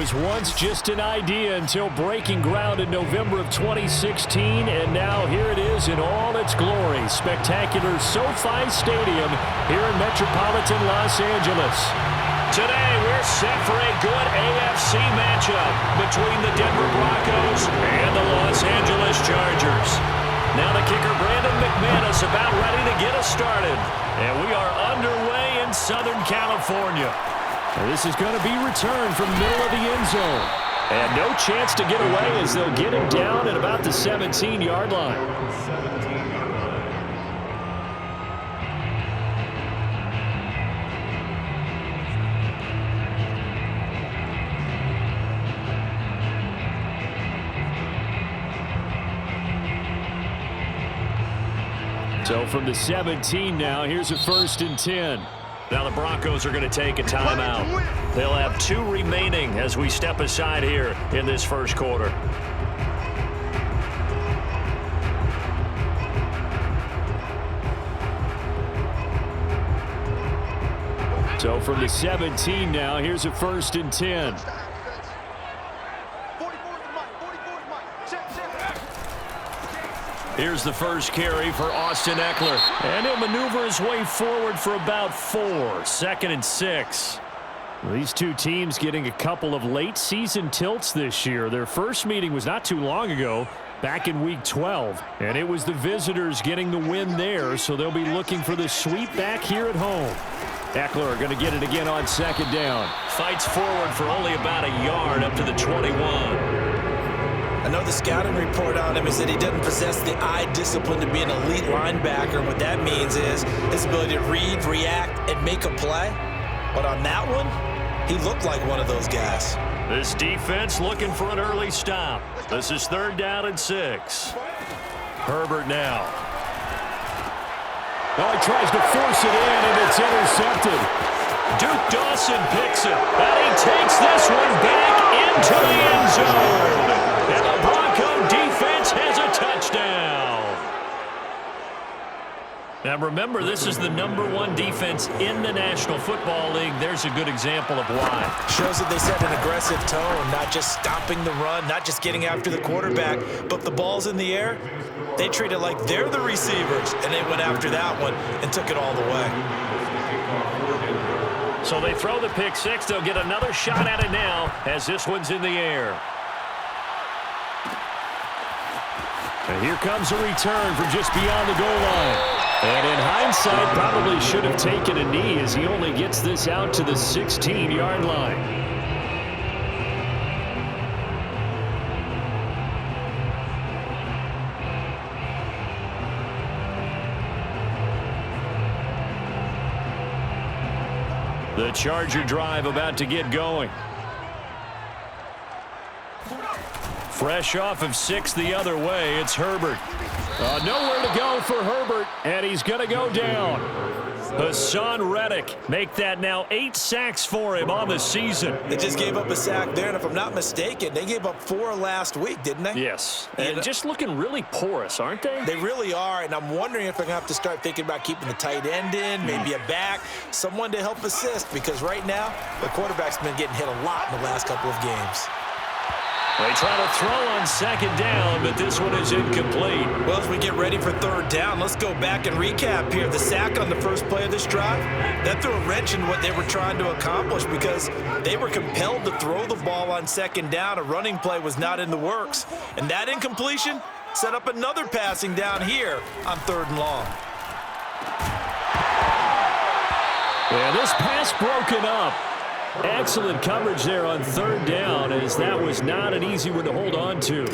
was once just an idea until breaking ground in November of 2016, and now here it is in all its glory. Spectacular SoFi Stadium here in metropolitan Los Angeles. Today, we're set for a good AFC matchup between the Denver Broncos and the Los Angeles Chargers. Now the kicker, Brandon McManus, about ready to get us started. And we are underway in Southern California. And this is going to be returned from the middle of the end zone. And no chance to get away as they'll get him down at about the 17-yard line. So from the 17 now, here's a 1st and 10. Now the Broncos are going to take a timeout. They'll have 2 remaining as we step aside here in this first quarter. So from the 17 now, here's a 1st and 10. Here's the first carry for Austin Eckler. And he'll maneuver his way forward for about 4. 2nd and 6. These two teams getting a couple of late-season tilts this year. Their first meeting was not too long ago, back in Week 12. And it was the visitors getting the win there, so they'll be looking for the sweep back here at home. Eckler going to get it again on 2nd down. Fights forward for only about a yard up to the 21. I know the scouting report on him is that he doesn't possess the eye discipline to be an elite linebacker. And what that means is his ability to read, react, and make a play. But on that one, he looked like one of those guys. This defense looking for an early stop. This is 3rd down and 6. Herbert now. Well, he tries to force it in, and it's intercepted. Duke Dawson picks it, and he takes this one back into the end zone. And the Bronco defense has a touchdown. Now remember, this is the #1 defense in the National Football League. There's a good example of why. Shows that they set an aggressive tone, not just stopping the run, not just getting after the quarterback, but the ball's in the air. They treat it like they're the receivers, and they went after that one and took it all the way. So they throw the pick 6. They'll get another shot at it now as this one's in the air. And here comes a return from just beyond the goal line. And in hindsight, probably should have taken a knee as he only gets this out to the 16-yard line. The Charger drive about to get going. Fresh off of 6 the other way, it's Herbert. Nowhere to go for Herbert, and he's going to go down. Hassan Reddick make that now 8 sacks for him on the season. They just gave up a sack there, and if I'm not mistaken, they gave up 4 last week, didn't they? Yes, and just looking really porous, aren't they? They really are, and I'm wondering if they're going to have to start thinking about keeping the tight end in, maybe a back, someone to help assist, because right now, the quarterback's been getting hit a lot in the last couple of games. They try to throw on 2nd down, but this one is incomplete. Well, as we get ready for 3rd down, let's go back and recap here. The sack on the first play of this drive, that threw a wrench in what they were trying to accomplish because they were compelled to throw the ball on 2nd down. A running play was not in the works. And that incompletion set up another passing down here on 3rd and long. Yeah, this pass broken up. Excellent coverage there on 3rd down, as that was not an easy one to hold on to.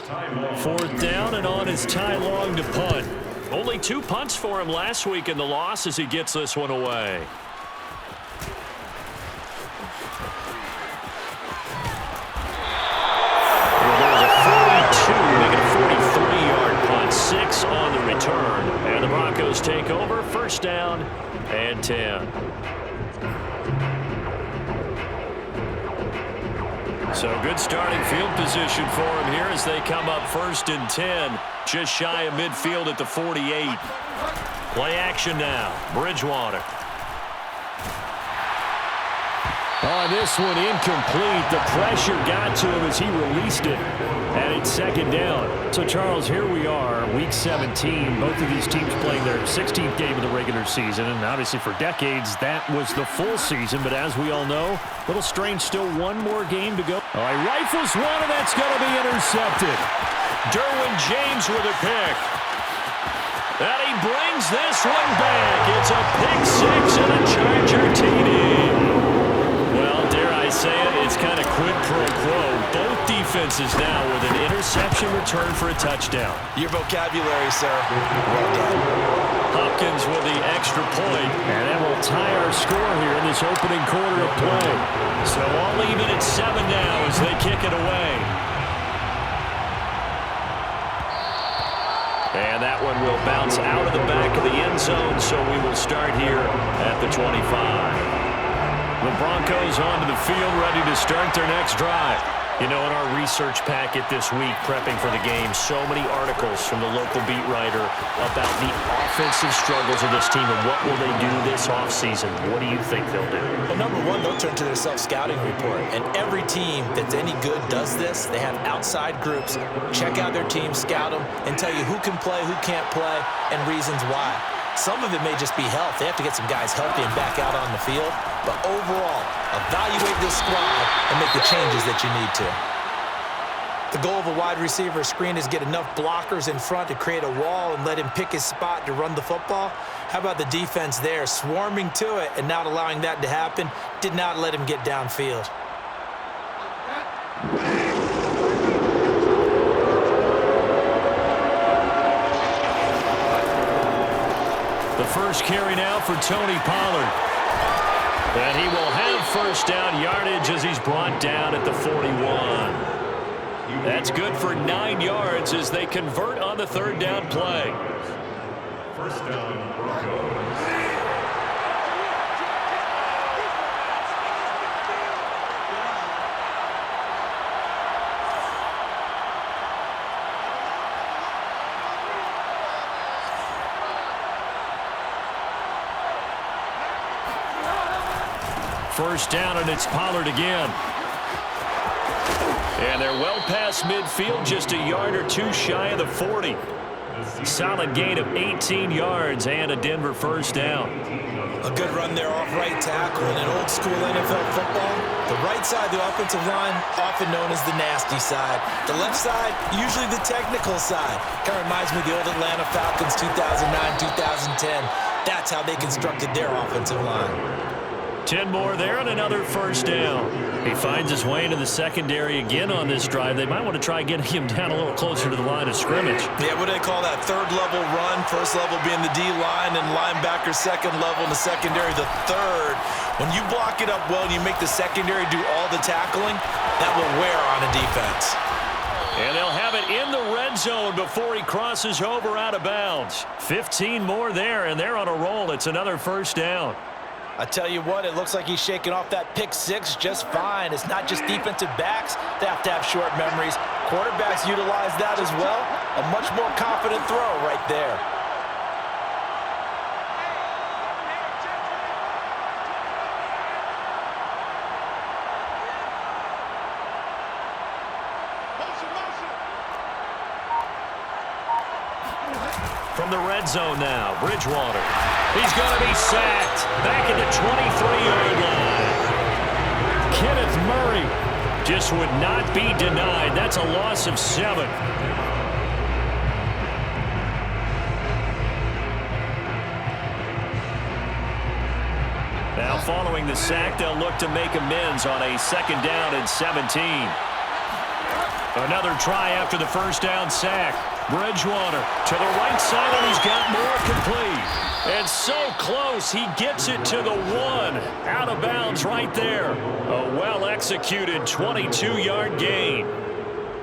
4th down, and on is Ty Long to punt. Only 2 punts for him last week in the loss as he gets this one away. Well, there's a 42, making a 43-yard punt. 6 on the return, and the Broncos take over. 1st down and 10. So good starting field position for him here as they come up 1st and 10, just shy of midfield at the 48. Play action now, Bridgewater. Oh, this one incomplete. The pressure got to him as he released it. And it's second down. So, Charles, here we are, Week 17. Both of these teams playing their 16th game of the regular season. And obviously for decades, that was the full season. But as we all know, a little strange, still one more game to go. Oh, he rifles one, and that's going to be intercepted. Derwin James with a pick. And he brings this one back. It's a pick six and a Charger TD. Well, dare I say it, it's kind of quid pro quo. Both defenses now with an interception return for a touchdown. Your vocabulary, sir. Well done. Hopkins with the extra point. And that will tie our score here in this opening quarter of play. So all even at 7 now as they kick it away. And that one will bounce out of the back of the end zone, so we will start here at the 25. The Broncos onto the field, ready to start their next drive. You know, in our research packet this week, prepping for the game, so many articles from the local beat writer about the offensive struggles of this team and what will they do this offseason. What do you think they'll do? Well, number one, they'll turn to their self-scouting report. And every team that's any good does this. They have outside groups. Check out their team, scout them, and tell you who can play, who can't play, and reasons why. Some of it may just be health. They have to get some guys healthy and back out on the field. But overall, evaluate this squad and make the changes that you need to. The goal of a wide receiver screen is get enough blockers in front to create a wall and let him pick his spot to run the football. How about the defense there, swarming to it and not allowing that to happen? Did not let him get downfield. The first carry now for Tony Pollard. And he will have first down yardage as he's brought down at the 41. That's good for 9 yards as they convert on the third down play. First down, Broncos. First down, and it's Pollard again. And they're well past midfield, just a yard or two shy of the 40. Solid gain of 18 yards and a Denver first down. A good run there off right tackle. In an old school NFL football, the right side of the offensive line, often known as the nasty side. The left side, usually the technical side. Kind of reminds me of the old Atlanta Falcons 2009-2010. That's how they constructed their offensive line. 10 more there and another first down. He finds his way into the secondary again on this drive. They might want to try getting him down a little closer to the line of scrimmage. Yeah, what do they call that? Third level run. First level being the D-line and linebacker, second level in the secondary, the third. When you block it up well and you make the secondary do all the tackling, that will wear on a defense. And they'll have it in the red zone before he crosses over out of bounds. 15 more there, and they're on a roll. It's another first down. I tell you what, it looks like he's shaking off that pick six just fine. It's not just defensive backs that have to have short memories. Quarterbacks utilize that as well. A much more confident throw right there. From the red zone now, Bridgewater. He's going to be sacked back at the 23-yard line. Kenneth Murray just would not be denied. That's a loss of 7. Now following the sack, they'll look to make amends on a second down and 17. Another try after the first down sack. Bridgewater to the right side, and he's got more complete. And so close, he gets it to the 1. Out of bounds right there. A well-executed 22-yard gain.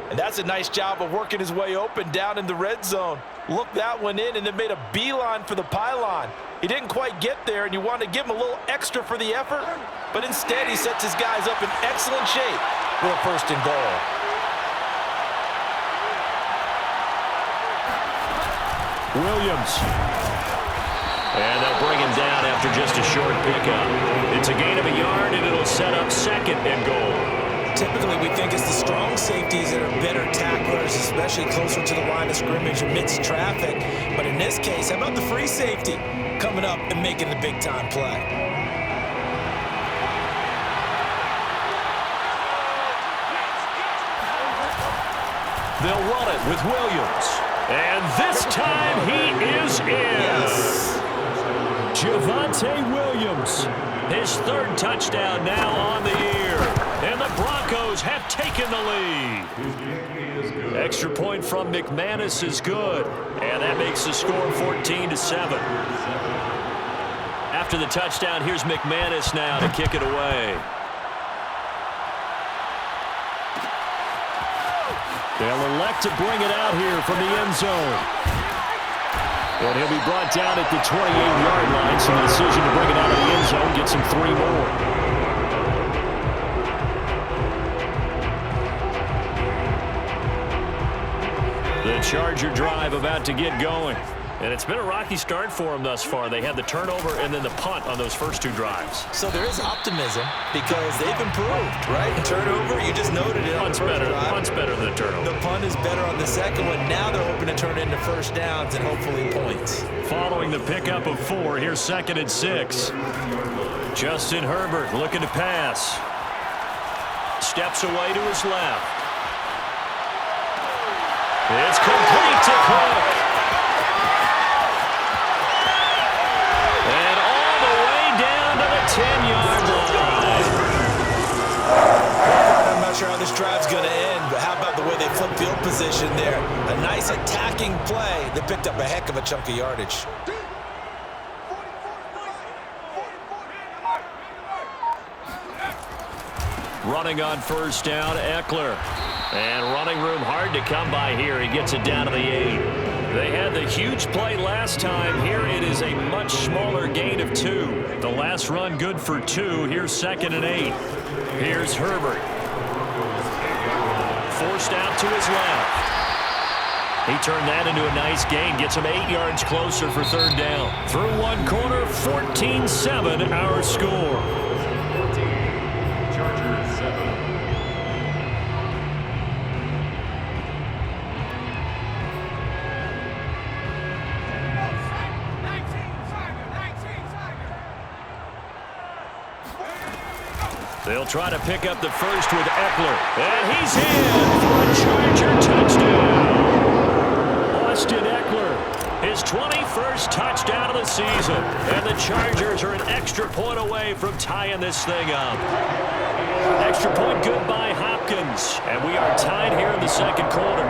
And that's a nice job of working his way open down in the red zone. Looked that one in and then made a beeline for the pylon. He didn't quite get there, and you want to give him a little extra for the effort, but instead he sets his guys up in excellent shape for a first and goal. Williams. And they'll bring him down after just a short pickup. It's a gain of a yard, and it'll set up 2nd and goal. Typically, we think it's the strong safeties that are better tacklers, especially closer to the line of scrimmage amidst traffic. But in this case, how about the free safety coming up and making the big-time play? They'll run it with Williams. And this time he is in. Yes. Javonte Williams. His 3rd touchdown now on the year. And the Broncos have taken the lead. Extra point from McManus is good. And that makes the score 14-7. After the touchdown, here's McManus now to kick it away. They'll elect to bring it out here from the end zone. And he'll be brought down at the 28-yard line, so the decision to bring it out of the end zone gets him 3 more. The Charger drive about to get going. And it's been a rocky start for them thus far. They had the turnover and then the punt on those first 2 drives. So there is optimism because they've improved, right? Turnover, you just noted it on the first drive. Punt's better than the turnover. The punt is better on the second one. Now they're hoping to turn it into first downs and hopefully points. Following the pickup of 4, here's 2nd and 6. Justin Herbert looking to pass. Steps away to his left. It's complete to Cook. And all the way down to the 10-yard line. I'm not sure how this drive's going to end, but how about the way they flip field position there? A nice attacking play that picked up a heck of a chunk of yardage. Running on first down, Eckler. And running room hard to come by here. He gets it down to the 8. They had the huge play last time. Here it is a much smaller gain of 2. The last run good for 2. Here's 2nd and 8. Here's Herbert. Forced out to his left. He turned that into a nice gain. Gets him 8 yards closer for 3rd down. Through one corner, 14-7 our score. Chargers 7. They'll try to pick up the first with Eckler. And he's in for a Charger touchdown. Austin Eckler, his 21st touchdown of the season. And the Chargers are an extra point away from tying this thing up. Extra point good by Hopkins. And we are tied here in the 2nd quarter.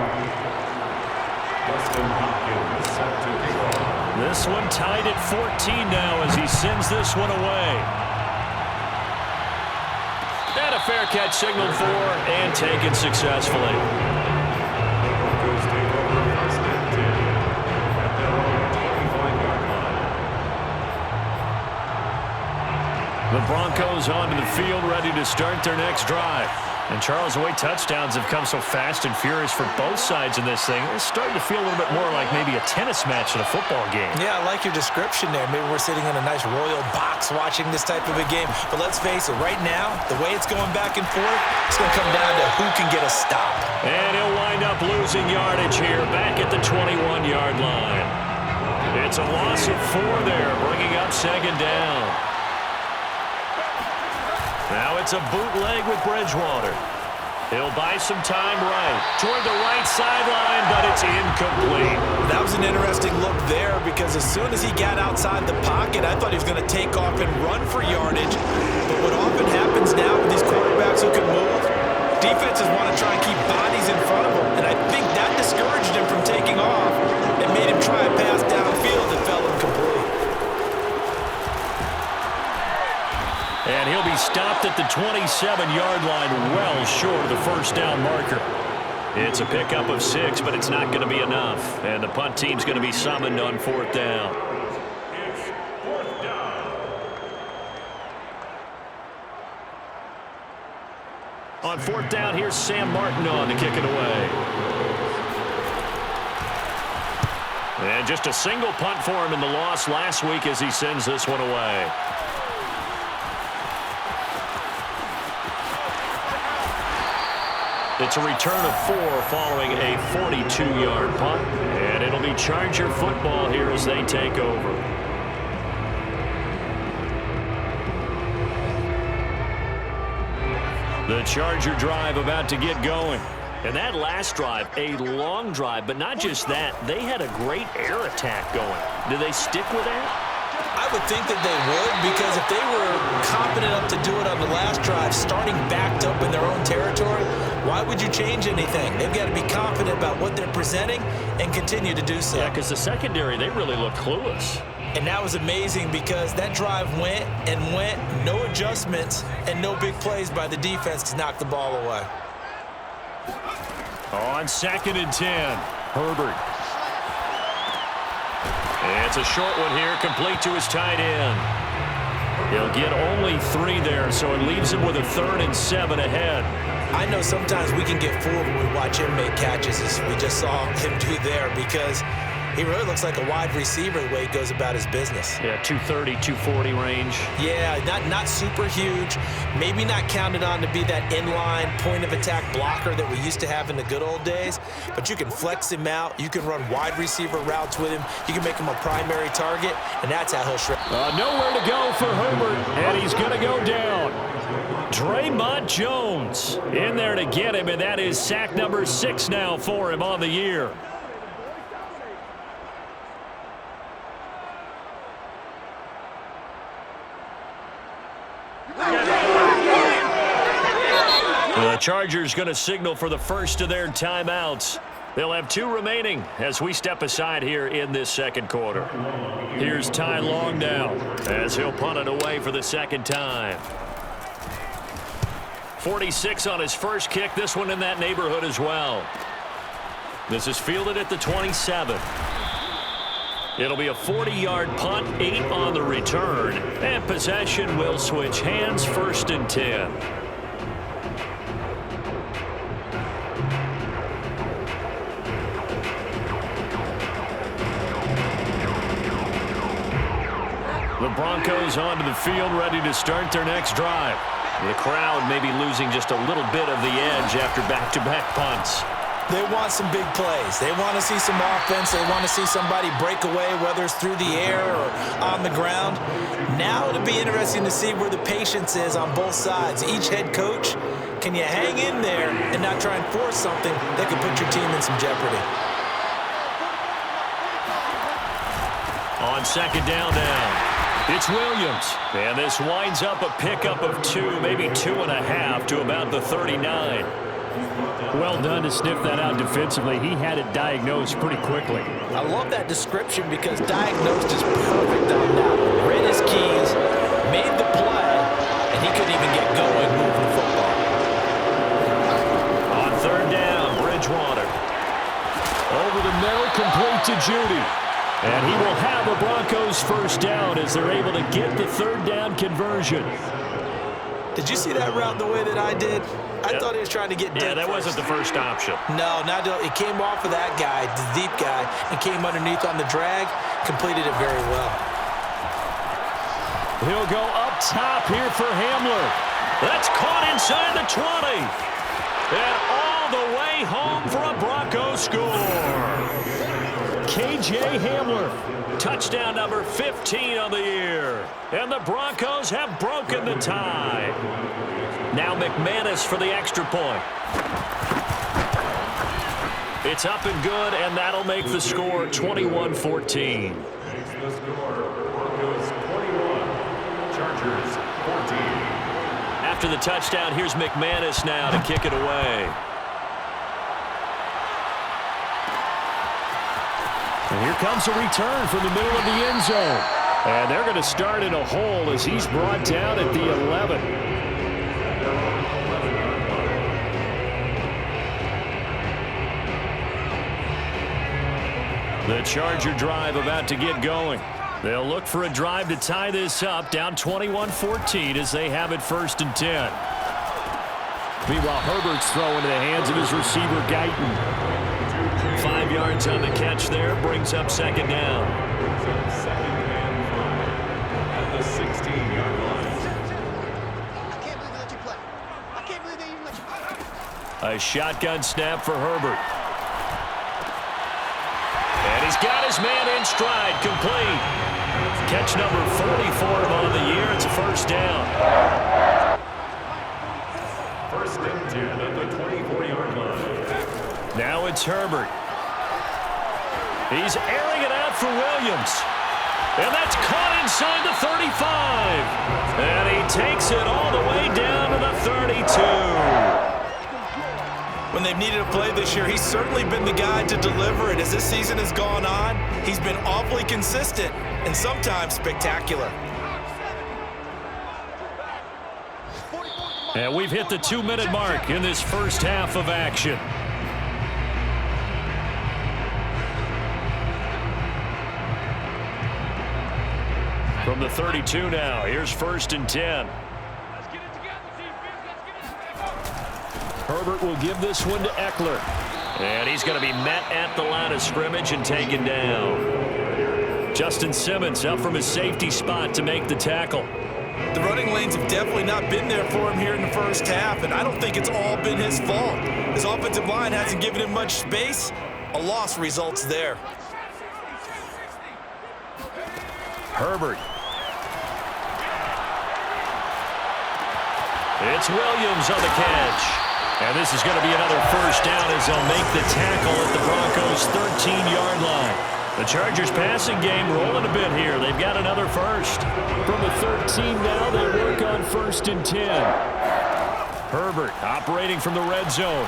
This one tied at 14 now as he sends this one away. And a fair catch signaled for and taken successfully. Broncos take over 1st and 10 at their own 25-yard line. The Broncos onto the field ready to start their next drive. And Charles, the way touchdowns have come so fast and furious for both sides in this thing, it's starting to feel a little bit more like maybe a tennis match than a football game. Yeah, I like your description there. Maybe we're sitting in a nice royal box watching this type of a game. But let's face it, right now, the way it's going back and forth, it's going to come down to who can get a stop. And he'll wind up losing yardage here back at the 21-yard line. It's a loss of 4 there, bringing up 2nd down. Now it's a bootleg with Bridgewater. He'll buy some time right toward the right sideline, but it's incomplete. That was an interesting look there because as soon as he got outside the pocket, I thought he was going to take off and run for yardage. But what often happens now with these quarterbacks who can move, defenses want to try and keep bodies in front of them. And I think that discouraged him from taking off and made him try a pass downfield that fell incomplete. And he'll be stopped at the 27-yard line, well short of the first down marker. It's a pickup of 6, but it's not going to be enough. And the punt team's going to be summoned on 4th down. It's 4th down. On 4th down, here's Sam Martin on to kick it away. And just a single punt for him in the loss last week as he sends this one away. It's a return of 4 following a 42-yard punt. And it'll be Charger football here as they take over. The Charger drive about to get going. And that last drive, a long drive, but not just that. They had a great air attack going. Do they stick with that? I would think that they would, because if they were confident enough to do it on the last drive, starting backed up in their own territory, why would you change anything? They've got to be confident about what they're presenting and continue to do so. Yeah, because the secondary, they really look clueless. And that was amazing because that drive went and went, no adjustments and no big plays by the defense to knock the ball away. On 2nd and 10, Herbert. And it's a short one here, complete to his tight end. He'll get only 3 there, so it leaves him with a 3rd and 7 ahead. I know sometimes we can get fooled when we watch him make catches, as we just saw him do there, because he really looks like a wide receiver the way he goes about his business. Yeah, 230, 240 range. Yeah, not super huge. Maybe not counted on to be that inline point-of-attack blocker that we used to have in the good old days. But you can flex him out. You can run wide receiver routes with him. You can make him a primary target, and that's how he'll shred. Nowhere to go for Herbert, and he's going to go down. Draymond Jones in there to get him, and that is sack number 6 now for him on the year. The Chargers going to signal for the first of their timeouts. They'll have 2 remaining as we step aside here in this second quarter. Here's Ty Long now as he'll punt it away for the second time. 46 on his first kick. This one in that neighborhood as well. This is fielded at the 27. It'll be a 40-yard punt, 8 on the return. And possession will switch hands, 1st and 10. The Broncos onto the field, ready to start their next drive. The crowd may be losing just a little bit of the edge after back-to-back punts. They want some big plays. They want to see some offense. They want to see somebody break away, whether it's through the air or on the ground. Now it'll be interesting to see where the patience is on both sides. Each head coach, can you hang in there and not try and force something that could put your team in some jeopardy? On 2nd down now. It's Williams, and this winds up a pickup of 2, maybe 2.5 to about the 39. Well done to sniff that out defensively. He had it diagnosed pretty quickly. I love that description because diagnosed is perfect on that. Read his keys, made the play, and he couldn't even get going moving the football. On 3rd down, Bridgewater. Over the middle, complete to Judy. And he will have a Broncos first down as they're able to get the 3rd down conversion. Did you see that route the way that I did? I thought he was trying to get deep. Yeah, that wasn't the first option. No, it came off of that guy, the deep guy, and came underneath on the drag. Completed it very well. He'll go up top here for Hamler. That's caught inside the 20. And all the way home for a Broncos score. K.J. Hamler. Touchdown number 15 on the year. And the Broncos have broken the tie. Now McManus for the extra point. It's up and good, and that'll make the score 21-14. The score, Broncos 21, Chargers 14. After the touchdown, here's McManus now to kick it away. And here comes a return from the middle of the end zone. And they're going to start in a hole as he's brought down at the 11. The Charger drive about to get going. They'll look for a drive to tie this up, down 21-14 as they have it 1st and 10. Meanwhile, Herbert's throw into the hands of his receiver, Guyton. 5 yards on the catch there. Brings up second down. Brings up second and 5 at the 16-yard line. I can't believe they let you play. I can't believe they even let you play. A shotgun snap for Herbert. And he's got his man in stride, complete. Catch number 44 on the year. It's a first down. First and 10 at the 24-yard line. Now it's Herbert. He's airing it out for Williams. And that's caught inside the 35. And he takes it all the way down to the 32. When they've needed a play this year, he's certainly been the guy to deliver it. As this season has gone on, he's been awfully consistent and sometimes spectacular. And we've hit the 2-minute mark in this first half of action. From the 32 now, here's first and 10. Herbert will give this one to Eckler. And he's going to be met at the line of scrimmage and taken down. Justin Simmons up from his safety spot to make the tackle. The running lanes have definitely not been there for him here in the first half, and I don't think it's all been his fault. His offensive line hasn't given him much space. A loss results there. Herbert. It's Williams on the catch. And this is going to be another first down as they'll make the tackle at the Broncos' 13-yard line. The Chargers passing game rolling a bit here. They've got another first. From the 13 now, they work on first and 10. Herbert operating from the red zone.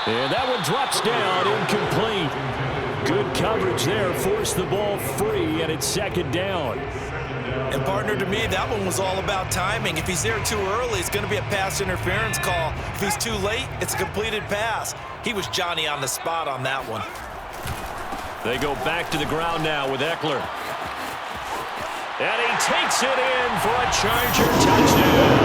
And that one drops down, incomplete. Good coverage there, forced the ball free, and it's second down. And partner, to me, that one was all about timing. If he's there too early, it's going to be a pass interference call. If he's too late, it's a completed pass. He was Johnny on the spot on that one. They go back to the ground now with Eckler. And he takes it in for a Charger touchdown.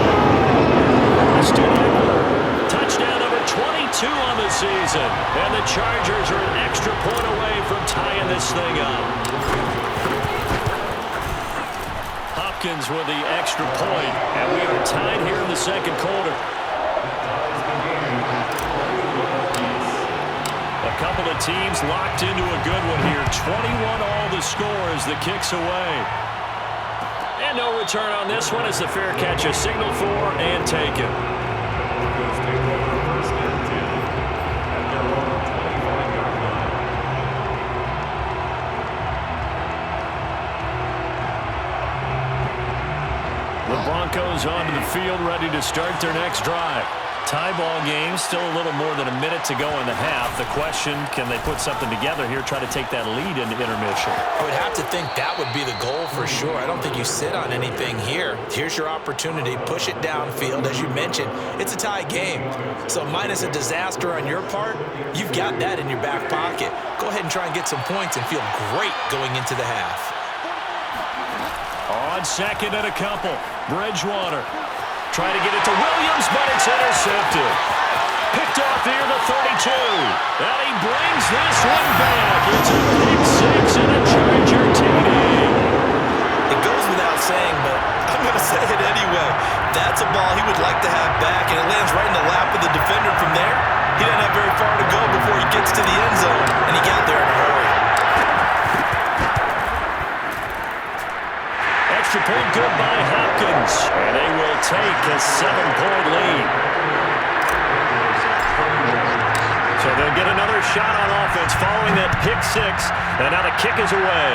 Austin Eckler. Touchdown number 22 on the season. And the Chargers are an extra point away from tying this thing up. Hopkins with the extra point, and we are tied here in the second quarter. A couple of teams locked into a good one here. 21 all the score as the kick's away. And no return on this one as the fair catch is signaled for and taken. First and 10 at their own 25-yard line. The Broncos onto the field, ready to start their next drive. Tie ball game, still a little more than a minute to go in the half. The question, can they put something together here, try to take that lead into intermission? I would have to think that would be the goal for sure. I don't think you sit on anything here. Here's your opportunity. Push it downfield. As you mentioned, it's a tie game. So minus a disaster on your part, you've got that in your back pocket. Go ahead and try and get some points and feel great going into the half. On second and a couple, Bridgewater trying to get it to Williams, but it's intercepted. Picked off near the 32. And he brings this one back. It's a big six and a Charger TD. It goes without saying, but I'm going to say it anyway. That's a ball he would like to have back, and it lands right in the lap of the defender from there. He doesn't have very far to go before he gets to the end zone, and he got there in a hurry. Extra point good by Hopkins, and they will take a 7-point lead. So they'll get another shot on offense following that pick six, and now the kick is away.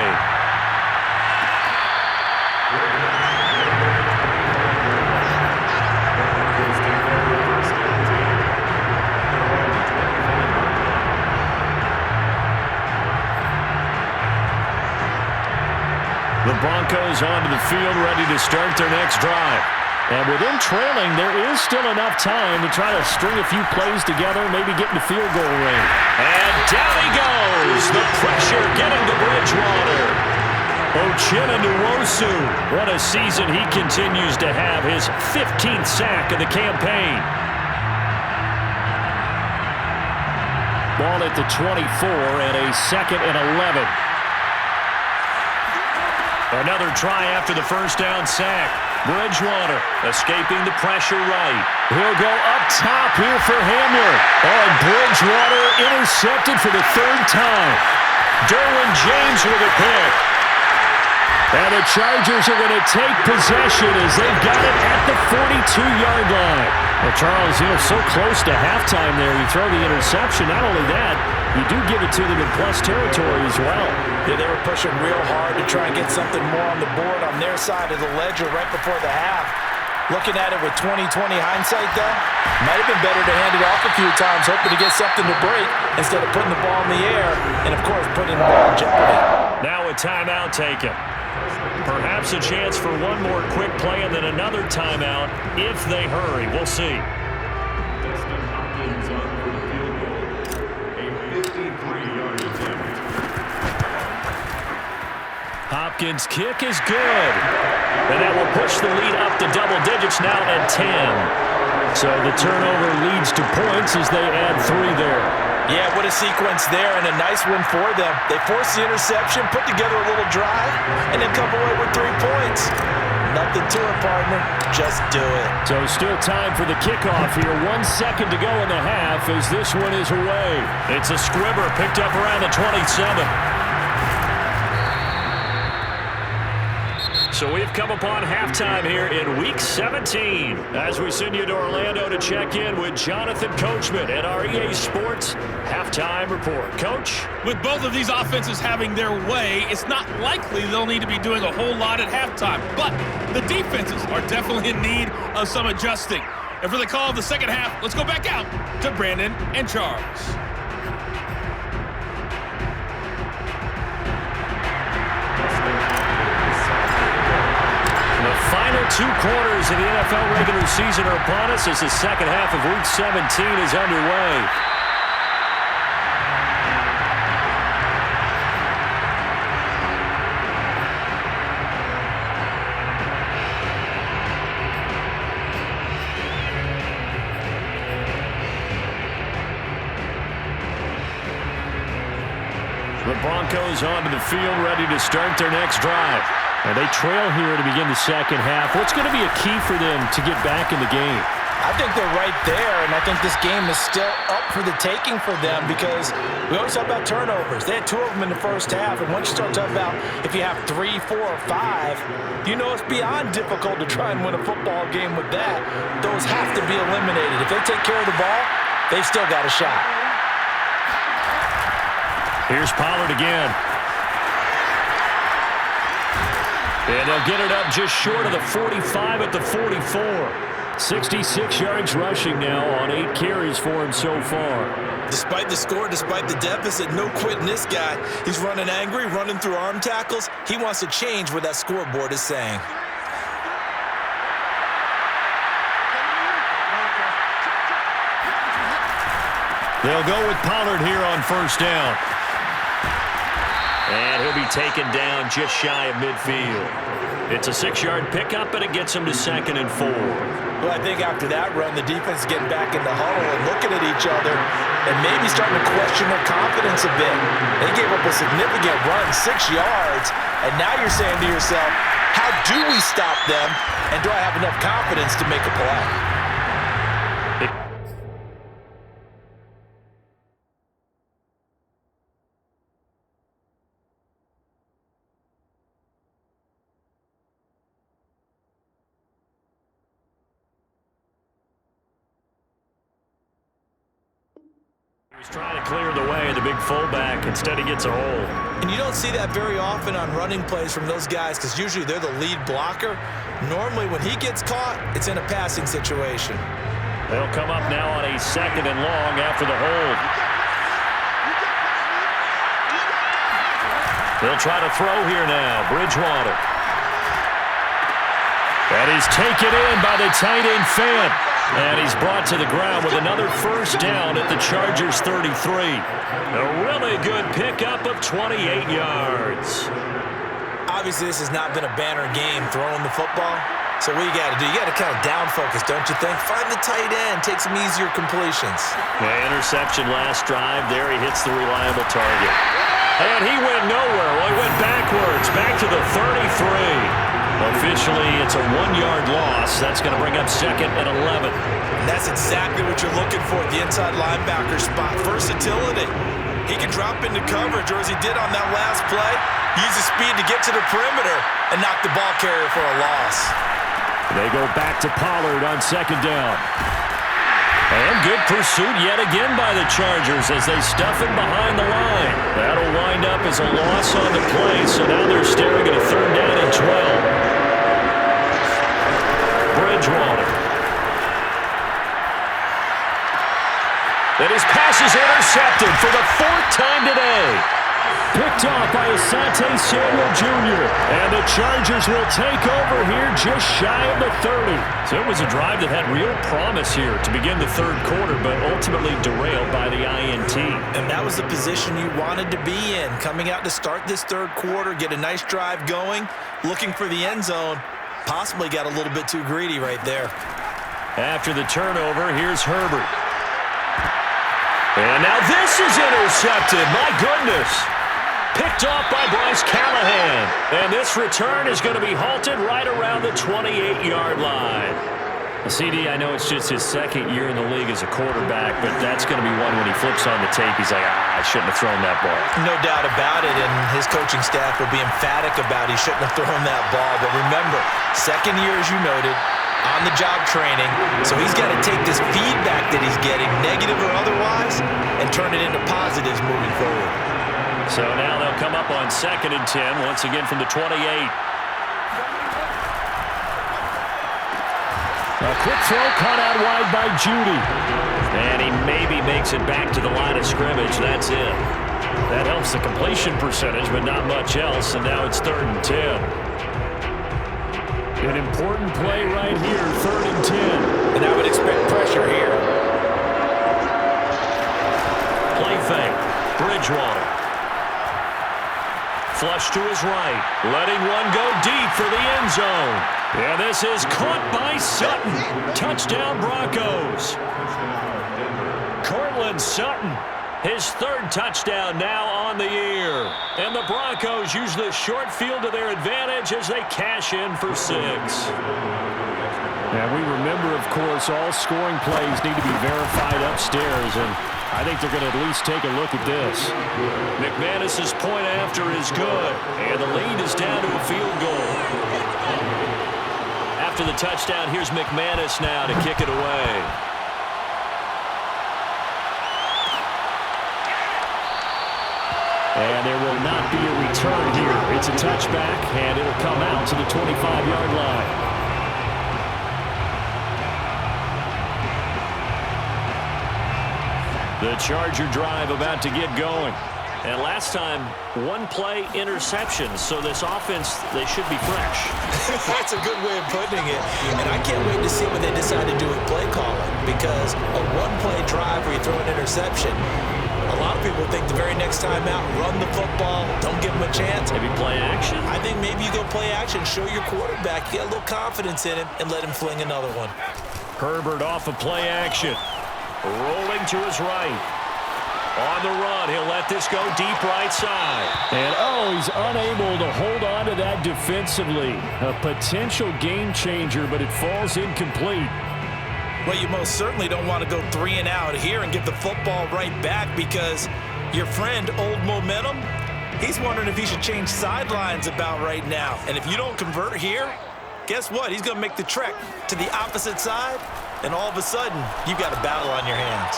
The Broncos onto the field, ready to start their next drive. And with them trailing, there is still enough time to try to string a few plays together, maybe get in the field goal range. And down he goes. The pressure getting to Bridgewater. Uchenna Nwosu. What a season he continues to have. His 15th sack of the campaign. Ball ball at the 24 and a 2nd and 11. Another try after the first down sack. Bridgewater escaping the pressure right. He'll go up top here for Hamler. And Bridgewater intercepted for the 3rd time. Derwin James with a pick. And the Chargers are going to take possession as they've got it at the 42-yard line. Well, Charles, so close to halftime there. You throw the interception. Not only that, you do give it to them in plus territory as well. Yeah, they were pushing real hard to try and get something more on the board on their side of the ledger right before the half. Looking at it with 20/20 hindsight, though, might have been better to hand it off a few times, hoping to get something to break instead of putting the ball in the air and, of course, putting the ball in jeopardy. Now a timeout taken. Perhaps a chance for one more quick play and then another timeout if they hurry. We'll see. Hopkins on for the field goal. A 53-yard attempt. Hopkins' kick is good. And that will push the lead up to double digits now at 10. So the turnover leads to points as they add 3 there. Yeah, what a sequence there, and a nice one for them. They forced the interception, put together a little drive, and then come away with 3 points. Nothing to it, partner. Just do it. So still time for the kickoff here. 1 second to go in the half as this one is away. It's a squibber picked up around the 27. So we've come upon halftime here in Week 17 as we send you to Orlando to check in with Jonathan Coachman at our EA Sports Halftime Report. Coach? With both of these offenses having their way, it's not likely they'll need to be doing a whole lot at halftime. But the defenses are definitely in need of some adjusting. And for the call of the second half, let's go back out to Brandon and Charles. Final 2 quarters of the NFL regular season are upon us as the second half of Week 17 is underway. The Broncos onto the field ready to start their next drive. And they trail here to begin the second half. What's going to be a key for them to get back in the game? I think they're right there, and I think this game is still up for the taking for them because we always talk about turnovers. They had 2 of them in the first half, and once you start talking about if you have 3, 4, or 5, you know it's beyond difficult to try and win a football game with that. Those have to be eliminated. If they take care of the ball, they've still got a shot. Here's Pollard again. And they'll get it up just short of the 45 at the 44. 66 yards rushing now on 8 carries for him so far. Despite the score, despite the deficit, no quitting this guy. He's running angry, running through arm tackles. He wants to change what that scoreboard is saying. They'll go with Pollard here on first down. And he'll be taken down just shy of midfield. It's a 6-yard pickup, and it gets him to 2nd and 4. Well, I think after that run, the defense is getting back in the huddle and looking at each other and maybe starting to question their confidence a bit. They gave up a significant run, 6 yards, and now you're saying to yourself, how do we stop them, and do I have enough confidence to make a play? He's trying to clear the way, the big fullback. Instead, he gets a hole. And you don't see that very often on running plays from those guys because usually they're the lead blocker. Normally, when he gets caught, it's in a passing situation. They'll come up now on a 2nd and long after the hold. They'll try to throw here now. Bridgewater. And he's taken in by the tight end Fant. And he's brought to the ground with another first down at the Chargers 33. A really good pickup of 28 yards. Obviously, this has not been a banner game throwing the football, So what you got to do? You got to kind of down focus, don't you think? Find the tight end, take some easier completions. Yeah, interception last drive. There he hits the reliable target. And he went nowhere. Well, he went backwards, back to the 33. Officially, it's a 1-yard loss. That's going to bring up 2nd and 11. And that's exactly what you're looking for at the inside linebacker spot. Versatility. He can drop into coverage, or as he did on that last play, use his speed to get to the perimeter and knock the ball carrier for a loss. They go back to Pollard on 2nd down. And good pursuit yet again by the Chargers as they stuff him behind the line. That'll wind up as a loss on the play, so now they're staring at a 3rd down and 12. Bridgewater. And his pass is intercepted for the 4th time today. Picked off by Asante Samuel Jr. And the Chargers will take over here just shy of the 30. So it was a drive that had real promise here to begin the 3rd quarter, but ultimately derailed by the INT. And that was the position you wanted to be in. Coming out to start this 3rd quarter, get a nice drive going, looking for the end zone. Possibly got a little bit too greedy right there. After the turnover, here's Herbert. And now this is intercepted. My goodness. Picked off by Bryce Callahan. And this return is going to be halted right around the 28-yard line. CD, I know it's just his 2nd year in the league as a quarterback, but that's going to be one when he flips on the tape, he's like, I shouldn't have thrown that ball. No doubt about it, and his coaching staff will be emphatic about he shouldn't have thrown that ball. But remember, 2nd year, as you noted, on-the-job training, so he's got to take this feedback that he's getting, negative or otherwise, and turn it into positives moving forward. So now they'll come up on 2nd and 10, once again from the 28. A quick throw caught out wide by Judy. And he maybe makes it back to the line of scrimmage. That's it. That helps the completion percentage, but not much else, and now it's 3rd and 10. An important play right here, 3rd and 10. And I would expect pressure here. Play fake. Bridgewater. Flush to his right. Letting one go deep for the end zone. And this is caught by Sutton. Touchdown Broncos. Cortland Sutton. His 3rd touchdown now on the year. And the Broncos use the short field to their advantage as they cash in for 6. And we remember, of course, all scoring plays need to be verified upstairs, and I think they're going to at least take a look at this. McManus's point after is good, and the lead is down to a field goal. After the touchdown, here's McManus now to kick it away. And there will not be a return here. It's a touchback, and it'll come out to the 25-yard line. The Charger drive about to get going. And last time, 1-play interception. So this offense, they should be fresh. That's a good way of putting it. And I can't wait to see what they decide to do with play calling, because a 1-play drive where you throw an interception, a lot of people think the very next time out, run the football, don't give them a chance. Maybe play action? I think maybe you go play action, show your quarterback, you get a little confidence in him, and let him fling another one. Herbert off of play action. Rolling to his right. On the run, he'll let this go deep right side. And, he's unable to hold on to that defensively. A potential game changer, but it falls incomplete. Well, you most certainly don't want to go 3 and out here and get the football right back, because your friend, Old Momentum, he's wondering if he should change sidelines about right now. And if you don't convert here, guess what? He's going to make the trek to the opposite side, and all of a sudden, you've got a battle on your hands.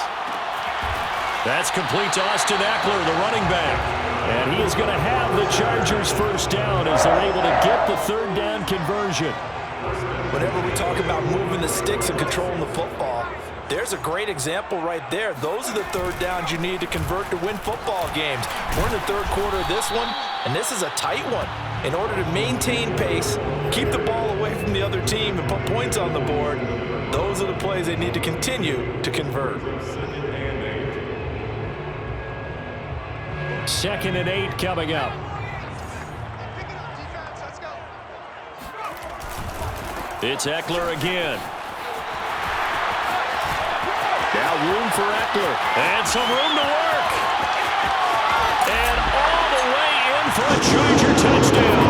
That's complete to Austin Eckler, the running back. And he is going to have the Chargers first down as they're able to get the 3rd down conversion. Whenever we talk about moving the sticks and controlling the football, there's a great example right there. Those are the 3rd downs you need to convert to win football games. We're in the 3rd quarter of this one, and this is a tight one. In order to maintain pace, keep the ball away from the other team, and put points on the board, those are the plays they need to continue to convert. 2nd and 8 coming up. It's Eckler again. Now room for Eckler. And some room to work. And all the way in for a Charger touchdown.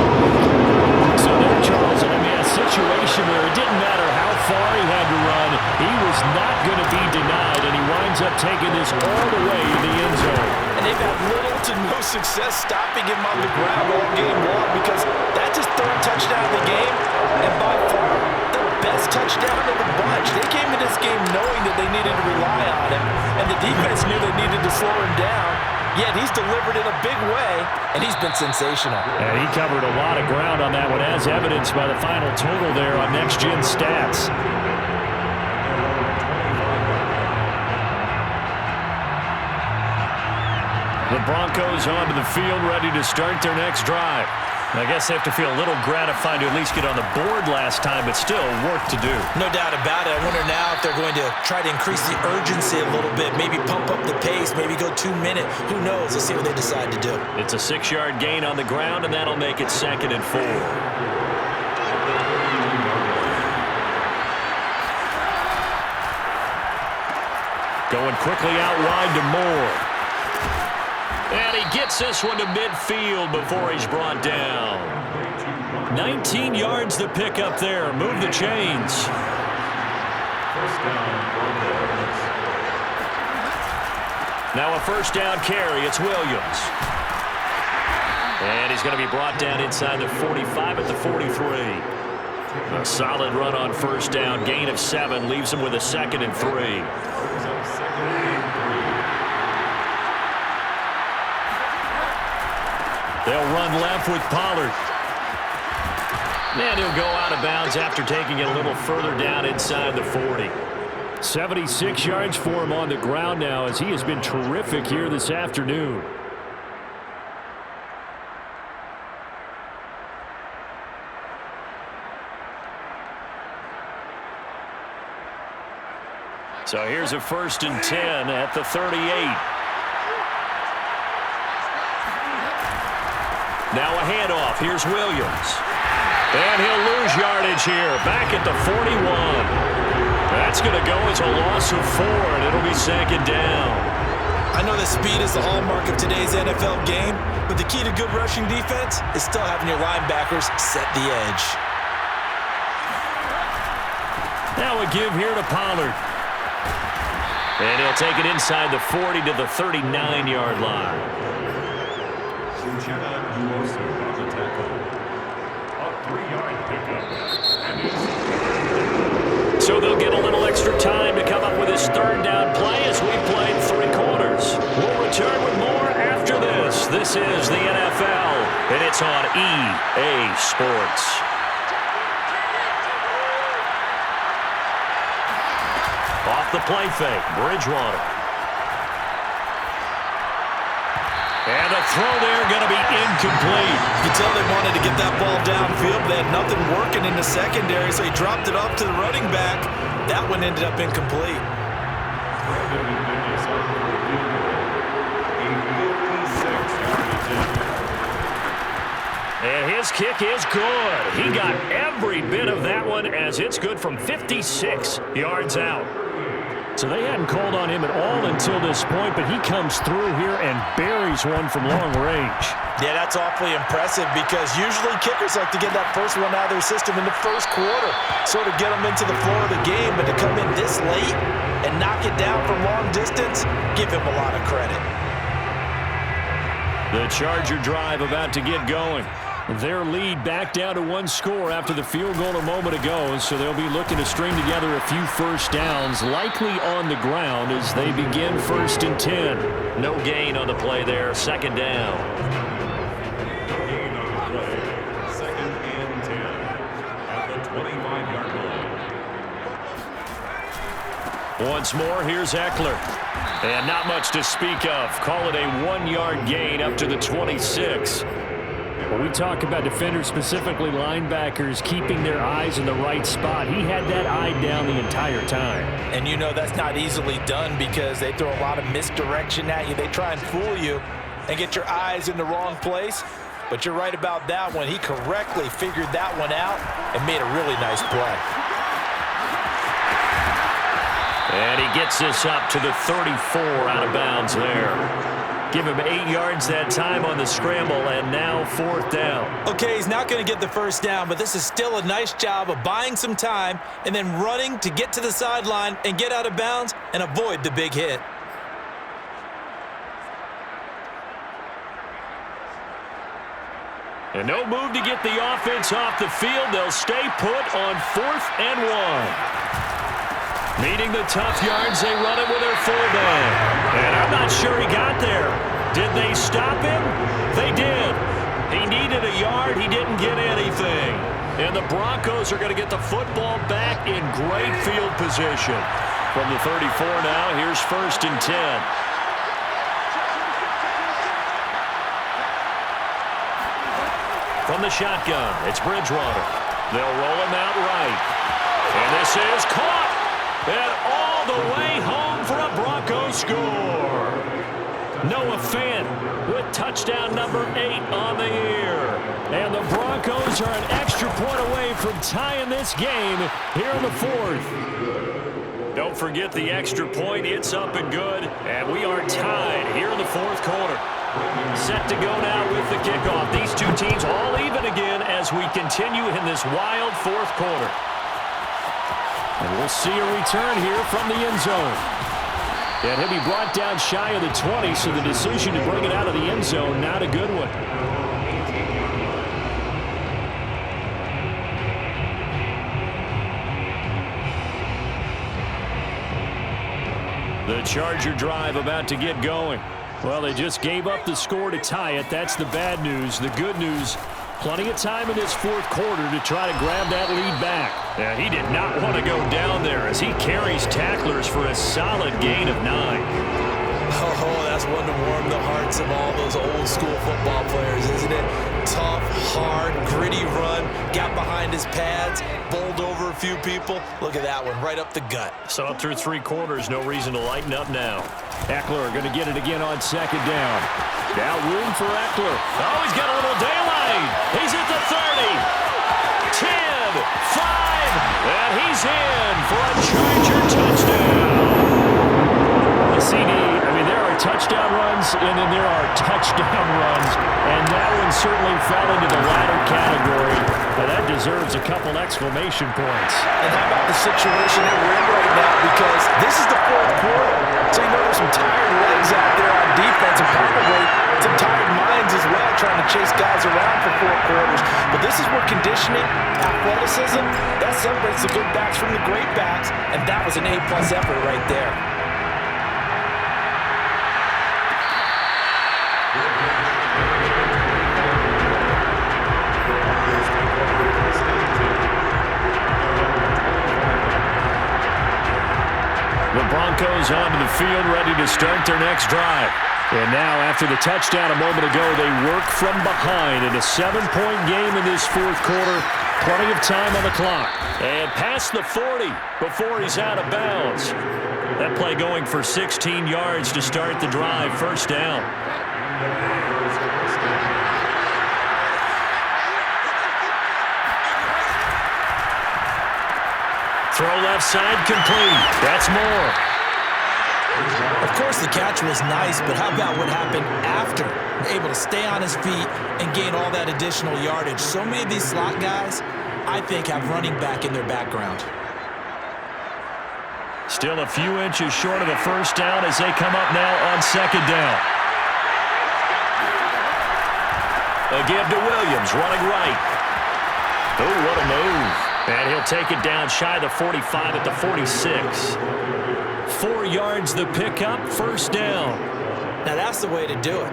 So there, Charles, I mean, a situation where it didn't matter how far he had to run, he was not going to be denied, and he winds up taking this all the way to the end zone. And they've had little to no success stopping him on the ground all game long because that's his third touchdown of the game, and by far the best touchdown of the bunch. They came to this game knowing that they needed to rely on him, and the defense knew they needed to slow him down. Yet he's delivered in a big way, and he's been sensational. And he covered a lot of ground on that one, as evidenced by the final total there on Next Gen Stats. The Broncos onto the field, ready to start their next drive. I guess they have to feel a little gratified to at least get on the board last time, but still work to do. No doubt about it. I wonder now if they're going to try to increase the urgency a little bit, maybe pump up the pace, maybe go 2 minutes. Who knows? Let's see what they decide to do. It's a 6-yard gain on the ground, and that'll make it 2nd and 4. Going quickly out wide to Moore. And he gets this one to midfield before he's brought down. 19 yards to pick up there. Move the chains. First down, Broncos. Now a first down carry. It's Williams. And he's going to be brought down inside the 45 at the 43. A solid run on first down. Gain of 7 leaves him with a 2nd and 3. They'll run left with Pollard. And he'll go out of bounds after taking it a little further down inside the 40. 76 yards for him on the ground now, as he has been terrific here this afternoon. So here's a 1st and 10 at the 38. Now a handoff. Here's Williams. And he'll lose yardage here. Back at the 41. That's going to go as a loss of 4, and it'll be 2nd down. I know that speed is the hallmark of today's NFL game, but the key to good rushing defense is still having your linebackers set the edge. Now a give here to Pollard. And he'll take it inside the 40 to the 39-yard line. On the tackle. A 3-yard pickup. So they'll get a little extra time to come up with his 3rd down play as we've played 3 quarters. We'll return with more after this. This is the NFL, and it's on EA Sports. Off the play fake, Bridgewater. And the throw there going to be incomplete. You can tell they wanted to get that ball downfield, but they had nothing working in the secondary, so he dropped it off to the running back. That one ended up incomplete. And his kick is good. He got every bit of that one, as it's good from 56 yards out. So they hadn't called on him at all until this point, but he comes through here and buries one from long range. Yeah, that's awfully impressive because usually kickers like to get that first one out of their system in the first quarter, sort of get them into the flow of the game, but to come in this late and knock it down from long distance, give him a lot of credit. The Charger drive about to get going. Their lead back down to 1 score after the field goal a moment ago, so they'll be looking to string together a few first downs, likely on the ground as they begin 1st and 10. No gain on the play there, 2nd down. Gain on the play. 2nd and 10 at the 25-yard line. Once more, here's Eckler. And not much to speak of. Call it a 1-yard gain up to the 26. When we talk about defenders, specifically linebackers, keeping their eyes in the right spot, he had that eye down the entire time. And you know that's not easily done because they throw a lot of misdirection at you. They try and fool you and get your eyes in the wrong place. but you're right about that one. He correctly figured that one out and made a really nice play. And he gets this up to the 34 out of bounds there. Give him 8 yards that time on the scramble, and now 4th down. Okay, he's not going to get the first down, but this is still a nice job of buying some time and then running to get to the sideline and get out of bounds and avoid the big hit. And no move to get the offense off the field. They'll stay put on 4th and 1. Needing the tough yards, they run it with their fullback. And I'm not sure he got there. Did they stop him? They did. He needed a yard. He didn't get anything. And the Broncos are going to get the football back in great field position. From the 34 now, here's 1st and 10. From the shotgun, it's Bridgewater. They'll roll him out right. And this is caught. And all the way home for a Broncos score. Noah Fant with touchdown number 8 on the year. And the Broncos are an extra point away from tying this game here in the 4th. Don't forget the extra point. It's up and good. And we are tied here in the 4th quarter. Set to go now with the kickoff. These two teams all even again as we continue in this wild 4th quarter. And we'll see a return here from the end zone. And he'll be brought down shy of the 20, so the decision to bring it out of the end zone, not a good one. The Charger drive about to get going. Well, they just gave up the score to tie it. That's the bad news. The good news, plenty of time in this 4th quarter to try to grab that lead back. Yeah, he did not want to go down there as he carries tacklers for a solid gain of 9. Oh, that's one to warm the hearts of all those old school football players, isn't it? Tough, hard, gritty run, got behind his pads, bowled over a few people. Look at that one, right up the gut. So through 3 quarters, no reason to lighten up now. Eckler going to get it again on 2nd down. Now room for Eckler. Oh, he's got a little daylight. He's at the 30, 10, 5, and he's in for a Charger touchdown. The CD, I mean, there are touchdown runs, and then there are touchdown runs, and that one certainly fell into the latter category. But that deserves a couple exclamation points. And how about the situation that we're in right now? Because this is the 4th quarter, so you know there's some tired legs out there on defense and probably some tired minds as well trying to chase guys around for 4 quarters. But this is where conditioning, athleticism, that separates the good backs from the great backs, and that was an A-plus effort right there. The Broncos onto the field, ready to start their next drive. And now, after the touchdown a moment ago, they work from behind in a 7-point game in this 4th quarter. Plenty of time on the clock. And past the 40 before he's out of bounds. That play going for 16 yards to start the drive. 1st down. Throw left side complete. That's more. Of course, the catch was nice, but how about what happened after? Able to stay on his feet and gain all that additional yardage. So many of these slot guys, I think, have running back in their background. Still a few inches short of a 1st down as they come up now on 2nd down. A give to Williams, running right. Oh, what a move. And he'll take it down shy of the 45 at the 46. 4 yards the pickup, 1st down. Now that's the way to do it.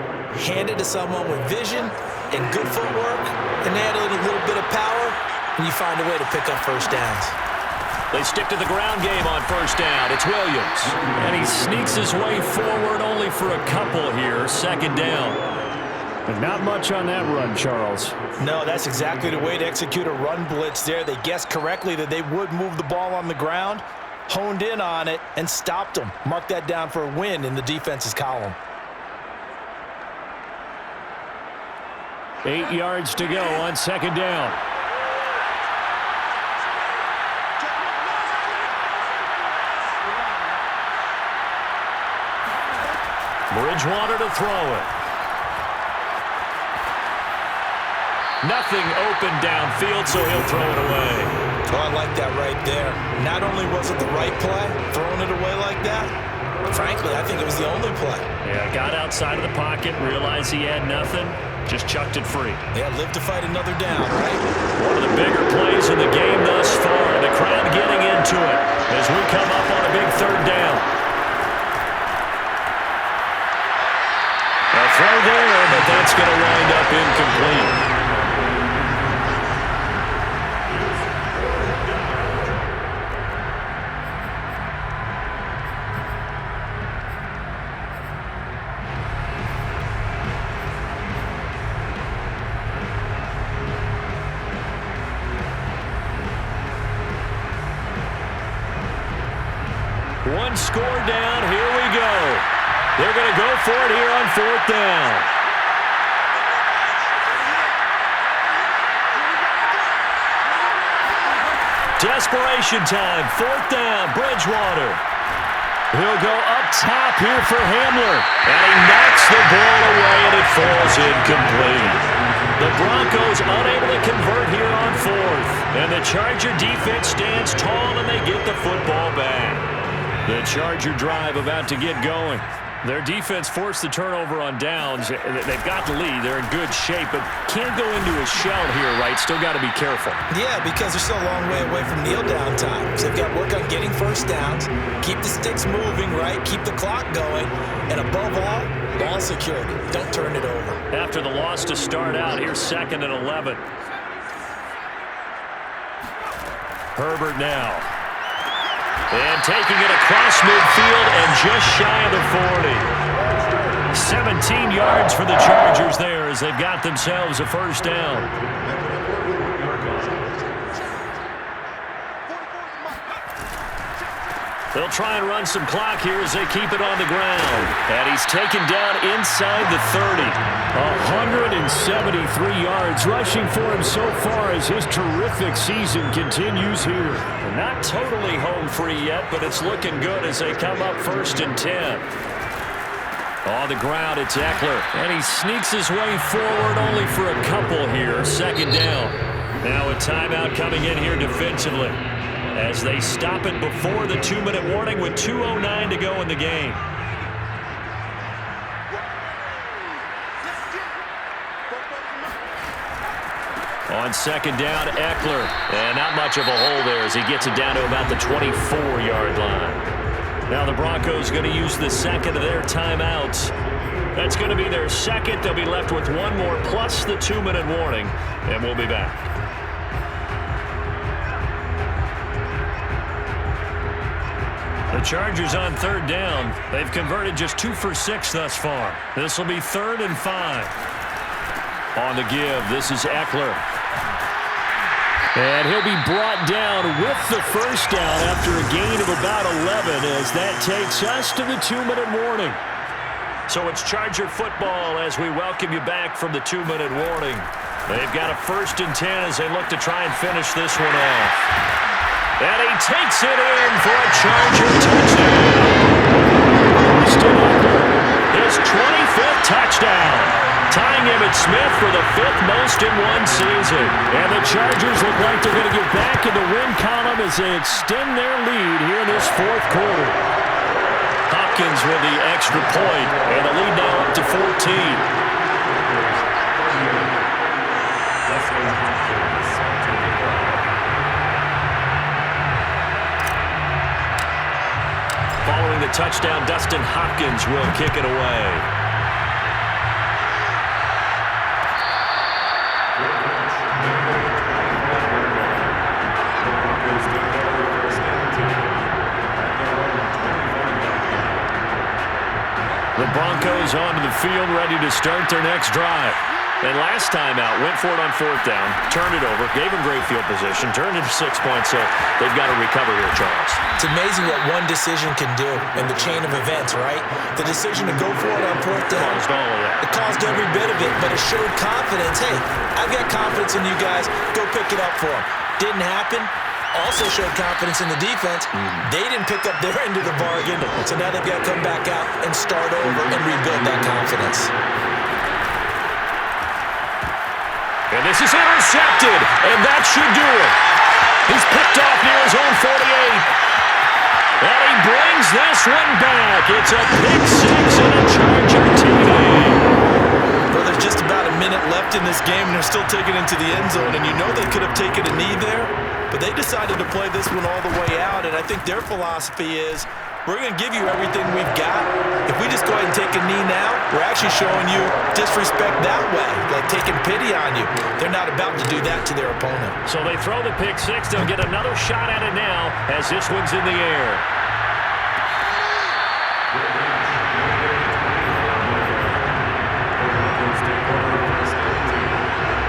Hand it to someone with vision and good footwork, and add a little bit of power, and you find a way to pick up 1st downs. They stick to the ground game on 1st down. It's Williams. And he sneaks his way forward only for a couple here, 2nd down. And not much on that run, Charles. No, that's exactly the way to execute a run blitz there. They guessed correctly that they would move the ball on the ground, honed in on it, and stopped them. Mark that down for a win in the defense's column. 8 yards to go on second down. Bridgewater to throw it. Nothing open downfield, so he'll throw it away. Oh, I like that right there. Not only was it the right play, throwing it away like that, frankly, I think it was the only play. Yeah, got outside of the pocket, realized he had nothing, just chucked it free. Yeah, live to fight another down, right? One of the bigger plays in the game thus far, and the crowd getting into it as we come up on a big third down. A throw there, but that's going to wind up incomplete. One score down. Here we go. They're going to go for it here on fourth down. Desperation time. Fourth down. Bridgewater. He'll go up top here for Hamler. And he knocks the ball away, and it falls incomplete. The Broncos unable to convert here on fourth. And the Charger defense stands tall, and they get the football back. The Charger drive about to get going. Their defense forced the turnover on downs. They've got the lead. They're in good shape, but can't go into a shell here, right? Still got to be careful. Yeah, because they're still a long way away from kneel down time. So they've got to work on getting first downs, keep the sticks moving, right? Keep the clock going, and above all, ball security. Don't turn it over. After the loss to start out, here's 2nd and 11. Herbert now. And taking it across midfield and just shy of the 40. 17 yards for the Chargers there as they've got themselves a first down. They'll try and run some clock here as they keep it on the ground. And he's taken down inside the 30. 173 yards rushing for him so far as his terrific season continues here. Not totally home free yet, but it's looking good as they come up 1st and 10. On the ground, it's Eckler. And he sneaks his way forward only for a couple here. 2nd down. Now a timeout coming in here defensively, as they stop it before the 2-minute warning with 2:09 to go in the game. On 2nd down, Eckler. And not much of a hole there as he gets it down to about the 24-yard line. Now the Broncos going to use the 2nd of their timeouts. That's going to be their 2nd. They'll be left with one more plus the 2-minute warning, and we'll be back. The Chargers on 3rd down. They've converted just 2 for 6 thus far. This will be 3rd and 5. On the give, this is Eckler. And he'll be brought down with the first down after a gain of about 11 as that takes us to the 2-minute warning. So it's Charger football as we welcome you back from the 2-minute warning. They've got a 1st and 10 as they look to try and finish this one off. And he takes it in for a Charger touchdown. His 25th touchdown, tying Emmitt Smith for the 5th most in one season. And the Chargers look like they're going to get back in the win column as they extend their lead here in this 4th quarter. Hopkins with the extra point, and the lead now up to 14. Following the touchdown, Dustin Hopkins will kick it away. The Broncos onto the field, ready to start their next drive. And last time out, went for it on 4th down, turned it over, gave him great field position, turned it to 6 points, so they've got to recover here, Charles. It's amazing what one decision can do in the chain of events, right? The decision to go for it on 4th down. Caused all of that. It caused every bit of it, but it showed confidence. Hey, I've got confidence in you guys. Go pick it up for them. Didn't happen. Also showed confidence in the defense. They didn't pick up their end of the bargain, so now they've got to come back out and start over and rebuild that confidence. And this is intercepted, and that should do it. He's picked off near his own 48. And he brings this one back. It's a pick 6 and a Charger TD. Well, there's just about a minute left in this game, and they're still taking it into the end zone. And you know they could have taken a knee there, but they decided to play this one all the way out. And I think their philosophy is, we're going to give you everything we've got. If we just go ahead and take a knee now, we're actually showing you disrespect that way, like taking pity on you. They're not about to do that to their opponent. So they throw the pick 6. They'll get another shot at it now as this one's in the air.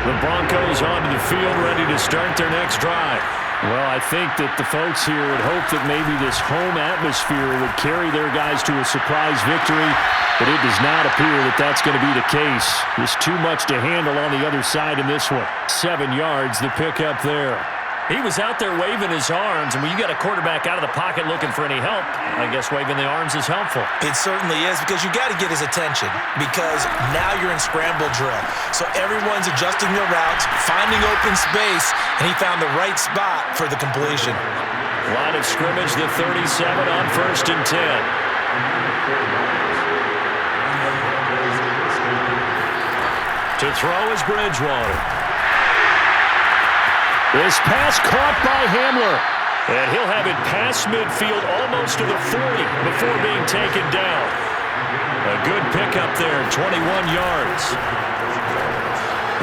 The Broncos onto the field, ready to start their next drive. Well, I think that the folks here would hope that maybe this home atmosphere would carry their guys to a surprise victory, but it does not appear that that's going to be the case. There's too much to handle on the other side in this one. 7 yards, the pickup there. He was out there waving his arms, and when you got a quarterback out of the pocket looking for any help, I guess waving the arms is helpful. It certainly is, because you got to get his attention, because now you're in scramble drill. So everyone's adjusting their routes, finding open space, and he found the right spot for the completion. Line of scrimmage, the 37 on 1st and 10. To throw is Bridgewater. This pass caught by Hamler. And he'll have it past midfield almost to the 40 before being taken down. A good pickup there, 21 yards.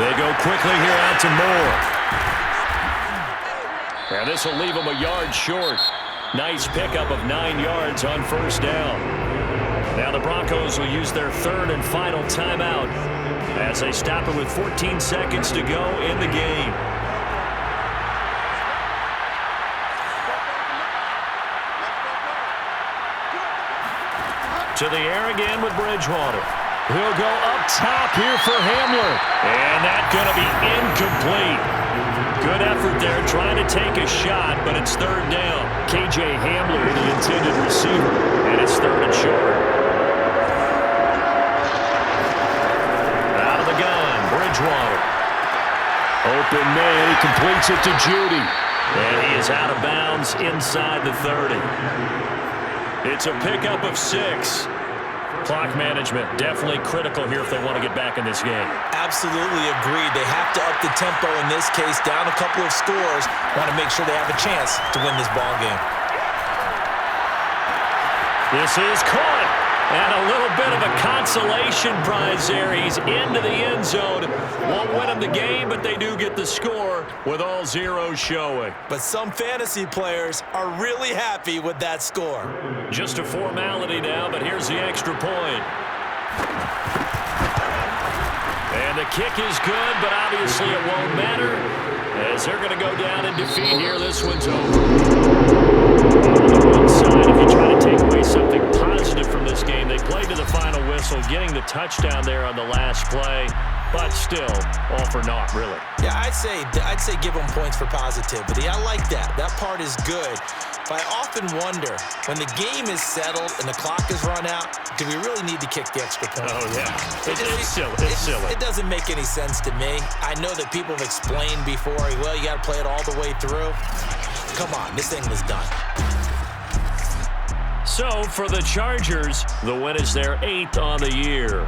They go quickly here out to Moore. And this will leave him a yard short. Nice pickup of 9 yards on 1st down. Now the Broncos will use their 3rd and final timeout as they stop it with 14 seconds to go in the game. To the air again with Bridgewater. He'll go up top here for Hamler. And that's going to be incomplete. Good effort there trying to take a shot, but it's 3rd down. KJ Hamler, the intended receiver. And it's 3rd and short. Out of the gun, Bridgewater. Open man, he completes it to Judy. And he is out of bounds inside the 30. It's a pickup of 6. Clock management definitely critical here if they want to get back in this game. Absolutely agreed. They have to up the tempo in this case, down a couple of scores. Want to make sure they have a chance to win this ball game. This is caught. And a little bit of a consolation prize there. He's into the end zone. Won't win him the game, but they do get the score with all zeros showing. But some fantasy players are really happy with that score. Just a formality now, but here's the extra point. And the kick is good, but obviously it won't matter as they're going to go down in defeat here. This one's over. On the one side, if you try to take away something positive from this game, they played to the final whistle, getting the touchdown there on the last play, but still all for naught, really. Yeah, I'd say give them points for positivity. I like that. That part is good. But I often wonder, when the game is settled and the clock is run out, do we really need to kick the extra point? Oh, yeah. It's silly. It's silly. It doesn't make any sense to me. I know that people have explained before, well, you got to play it all the way through. Come on, this thing was done. So, for the Chargers, the win is their 8th on the year.